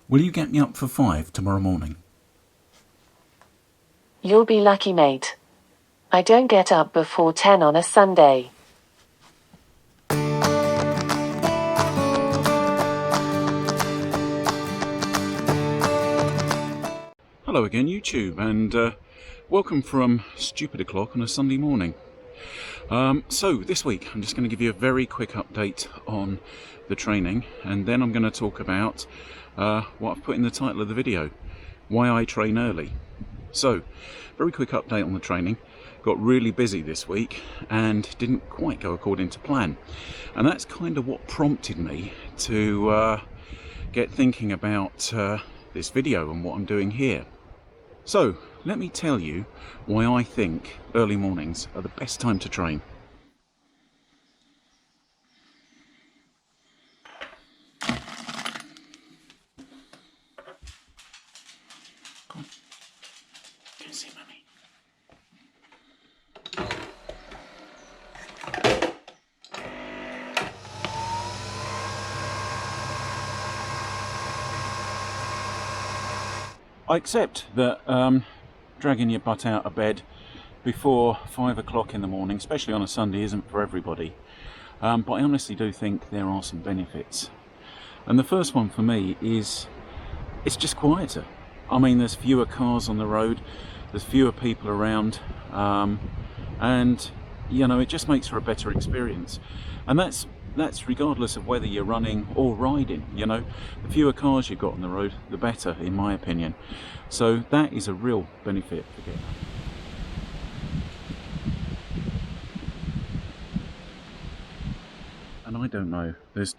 Will you get me up for 5 tomorrow morning? You'll be lucky, mate. I don't get up before 10 on a Sunday. Hello again, YouTube, and welcome from stupid o'clock on a Sunday morning. So this week I'm just going to give you a very quick update on the training, and then I'm going to talk about what I've put in the title of the video, why I train early. So, very quick update on the training. Got really busy this week and didn't quite go according to plan, and that's kind of what prompted me to get thinking about this video and what I'm doing here. So let me tell you why I think early mornings are the best time to train. Come on. Can you see Mummy? I accept that dragging your butt out of bed before 5 o'clock in the morning, especially on a Sunday, isn't for everybody. But I honestly do think there are some benefits. And the first one for me is it's just quieter. I mean, there's fewer cars on the road, there's fewer people around, and you know, it just makes for a better experience. And that's regardless of whether you're running or riding. You know, the fewer cars you've got on the road, the better, in my opinion. So that is a real benefit for getting up. And I don't know, there's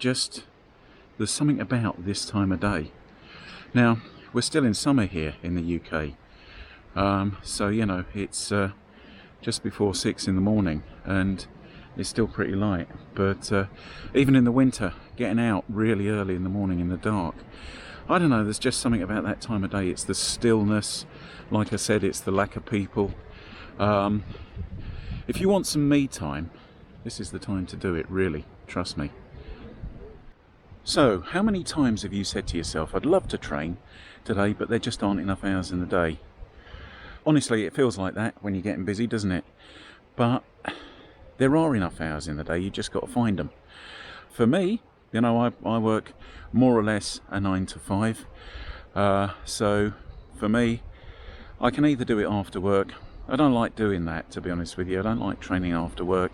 something about this time of day. Now, we're still in summer here in the UK, so you know, it's just before 6 in the morning and it's still pretty light, but even in the winter, getting out really early in the morning in the dark, I don't know, there's just something about that time of day. It's the stillness, like I said, it's the lack of people. If you want some me time, this is the time to do it, really, trust me. So, how many times have you said to yourself, I'd love to train today, but there just aren't enough hours in the day? Honestly, it feels like that when you're getting busy, doesn't it? But there are enough hours in the day, you just got to find them. For me, you know, I work more or less a 9 to 5. So for me, I can either do it after work. I don't like doing that, to be honest with you. I don't like training after work.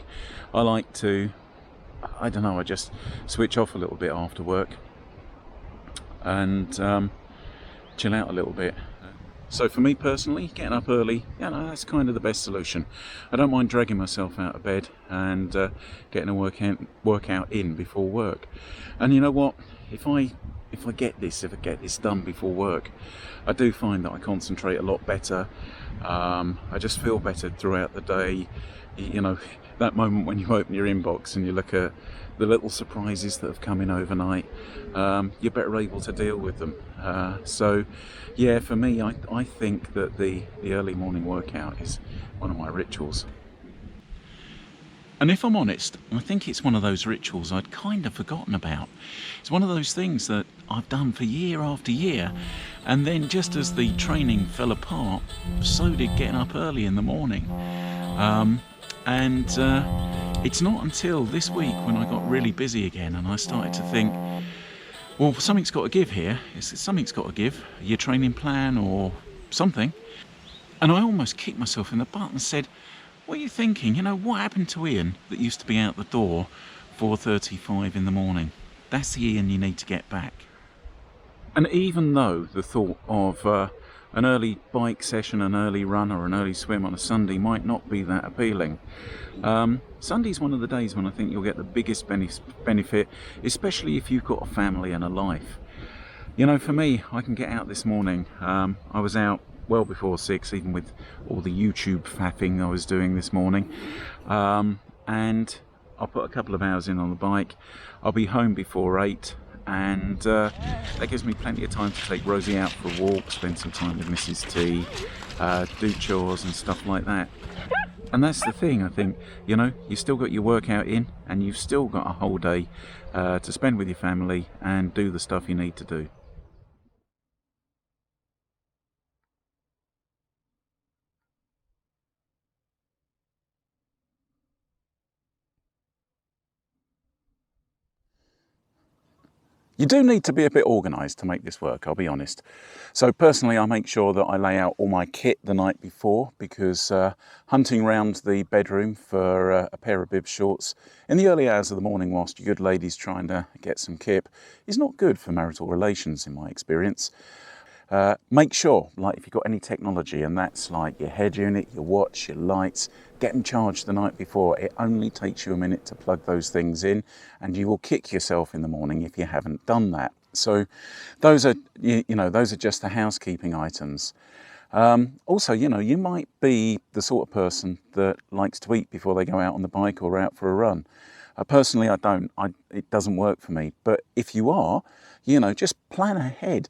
I like to, I don't know, I just switch off a little bit after work and chill out a little bit. So for me personally, getting up early, you know, that's kind of the best solution. I don't mind dragging myself out of bed and getting a workout in before work. And you know what? If I get this done before work, I do find that I concentrate a lot better. I just feel better throughout the day. You know, that moment when you open your inbox and you look at the little surprises that have come in overnight, you're better able to deal with them. So yeah, for me, I think that the early morning workout is one of my rituals. And if I'm honest, I think it's one of those rituals I'd kind of forgotten about. It's one of those things that I've done for year after year, and then just as the training fell apart, so did getting up early in the morning. It's not until this week when I got really busy again and I started to think, well, something's got to give here. Something's got to give, your training plan or something. And I almost kicked myself in the butt and said, what are you thinking? You know, what happened to Ian that used to be out the door 4:35 in the morning? That's the Ian you need to get back. And even though the thought of an early bike session, an early run or an early swim on a Sunday might not be that appealing, Sunday's one of the days when I think you'll get the biggest benefit, especially if you've got a family and a life. You know, for me, I can get out this morning. I was out well before 6, even with all the YouTube faffing I was doing this morning, and I'll put a couple of hours in on the bike. I'll be home before 8, and that gives me plenty of time to take Rosie out for a walk, spend some time with Mrs. T, do chores and stuff like that. And that's the thing, I think, you know, you've still got your workout in and you've still got a whole day to spend with your family and do the stuff you need to do. You do need to be a bit organised to make this work, I'll be honest. So personally, I make sure that I lay out all my kit the night before, because hunting round the bedroom for a pair of bib shorts in the early hours of the morning whilst your good lady's trying to get some kip is not good for marital relations, in my experience. Make sure, like if you've got any technology, and that's like your head unit, your watch, your lights, get them charged the night before. It only takes you a minute to plug those things in, and you will kick yourself in the morning if you haven't done that. So those are, those are just the housekeeping items. Also, you might be the sort of person that likes to eat before they go out on the bike or out for a run. Personally, I don't. It doesn't work for me. But if you are, just plan ahead.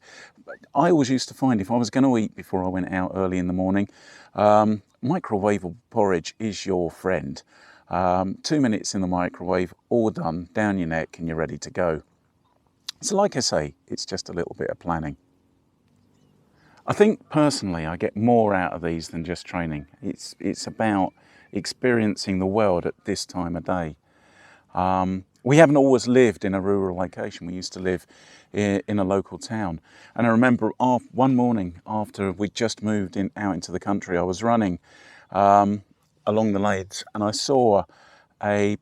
I always used to find if I was going to eat before I went out early in the morning, microwavable porridge is your friend. 2 minutes in the microwave, all done, down your neck, and you're ready to go. So like I say, it's just a little bit of planning. I think personally I get more out of these than just training. It's about experiencing the world at this time of day. We haven't always lived in a rural location. We used to live in a local town. And I remember one morning after we just moved out into the country, I was running along the Lades, and I saw an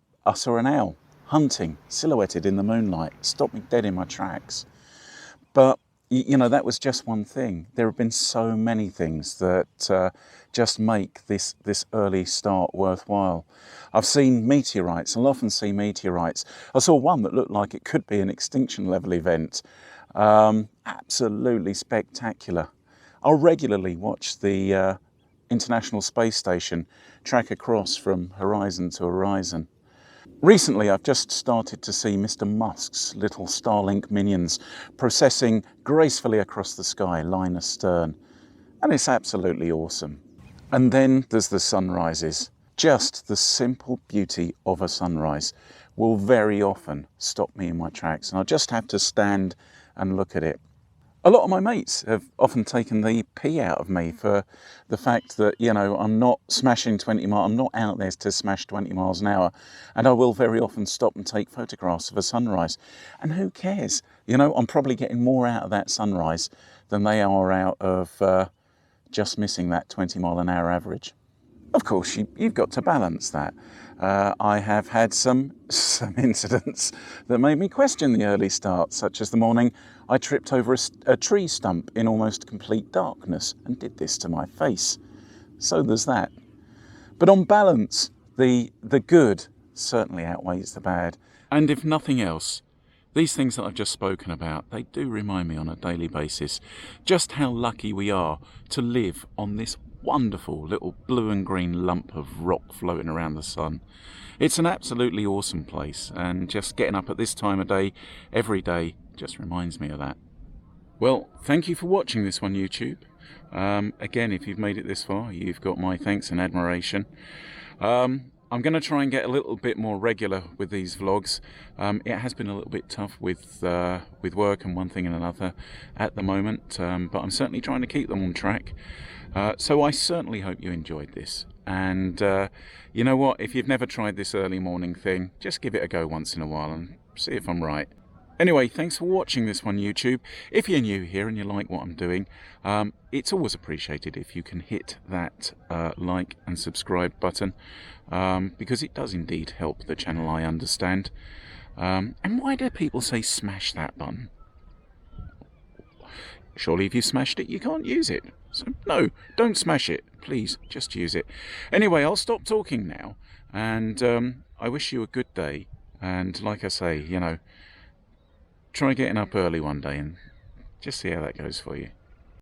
owl hunting, silhouetted in the moonlight. Stopped me dead in my tracks. But that was just one thing. There have been so many things that just make this early start worthwhile. I've seen meteorites. I'll often see meteorites. I saw one that looked like it could be an extinction level event. Absolutely spectacular. I'll regularly watch the International Space Station track across from horizon to horizon. Recently, I've just started to see Mr. Musk's little Starlink minions processing gracefully across the sky, line astern, and it's absolutely awesome. And then there's the sunrises. Just the simple beauty of a sunrise will very often stop me in my tracks, and I just have to stand and look at it. A lot of my mates have often taken the pee out of me for the fact that, I'm not smashing 20 miles, I'm not out there to smash 20 miles an hour, and I will very often stop and take photographs of a sunrise. And who cares? I'm probably getting more out of that sunrise than they are out of just missing that 20 mile an hour average. Of course, you've got to balance that. I have had some incidents that made me question the early start, such as the morning I tripped over a tree stump in almost complete darkness and did this to my face. So there's that. But on balance, the good certainly outweighs the bad. And if nothing else, these things that I've just spoken about, they do remind me on a daily basis just how lucky we are to live on this wonderful little blue and green lump of rock floating around the sun. It's an absolutely awesome place, and just getting up at this time of day every day just reminds me of that. Well, thank you for watching this on YouTube. Again, if you've made it this far, you've got my thanks and admiration. I'm going to try and get a little bit more regular with these vlogs. It has been a little bit tough with work and one thing and another at the moment, but I'm certainly trying to keep them on track. So I certainly hope you enjoyed this. And you know what? If you've never tried this early morning thing, just give it a go once in a while and see if I'm right. Anyway, thanks for watching this one, YouTube. If you're new here and you like what I'm doing, it's always appreciated if you can hit that like and subscribe button, because it does indeed help the channel, I understand. And why do people say smash that button? Surely if you smashed it, you can't use it. So no, don't smash it. Please, just use it. Anyway, I'll stop talking now, and I wish you a good day. And like I say, try getting up early one day and just see how that goes for you.